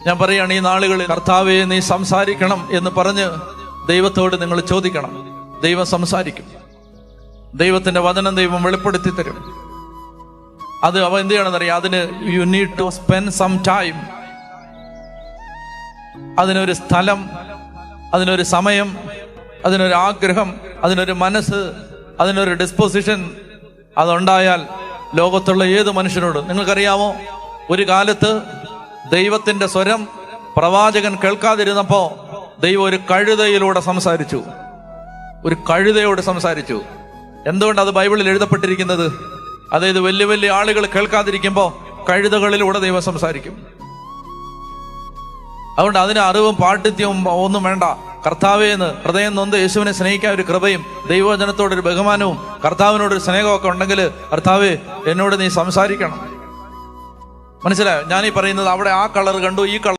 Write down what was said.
ഞാൻ പറയുകയാണ്, ഈ നാളുകളിൽ കർത്താവേ നീ സംസാരിക്കണം എന്ന് പറഞ്ഞ് ദൈവത്തോട് നിങ്ങൾ ചോദിക്കണം. ദൈവം സംസാരിക്കും. ദൈവത്തിന്റെ വചനം ദൈവം വെളിപ്പെടുത്തി തരും. അത് അവ എന്ത് ചെയ്യണമെന്നറിയാം, അതിന് you need to spend some time. അതിനൊരു സ്ഥലം, അതിനൊരു സമയം, അതിനൊരു ആഗ്രഹം, അതിനൊരു മനസ്സ്, അതിനൊരു ഡിസ്പോസിഷൻ അതുണ്ടായാൽ ലോകത്തുള്ള ഏത് മനുഷ്യനോട്, നിങ്ങൾക്കറിയാമോ, ഒരു കാലത്ത് ദൈവത്തിന്റെ സ്വരം പ്രവാചകൻ കേൾക്കാതിരുന്നപ്പോ ദൈവം ഒരു കഴുതയിലൂടെ സംസാരിച്ചു. ഒരു കഴുതയോട് സംസാരിച്ചു. എന്തുകൊണ്ട് അത് ബൈബിളിൽ എഴുതപ്പെട്ടിരിക്കുന്നത്? അതായത് വലിയ വലിയ ആളുകൾ കേൾക്കാതിരിക്കുമ്പോ കഴുതകളിലൂടെ ദൈവം സംസാരിക്കും. അതുകൊണ്ട് അതിന് അറിവും പാണ്ഡിത്യവും ഒന്നും വേണ്ട. കർത്താവേന്ന് ഹൃദയം നൊന്ത് യേശുവിനെ സ്നേഹിക്കാൻ ഒരു കൃപയും ദൈവവചനത്തോടൊരു ബഹുമാനവും കർത്താവിനോടൊരു സ്നേഹമൊക്കെ ഉണ്ടെങ്കിൽ, കർത്താവേ എന്നോട് നീ സംസാരിക്കണം. മനസ്സിലായോ? ഞാനീ പറയുന്നത് അവിടെ ആ കളർ കണ്ടു, ഈ കളർ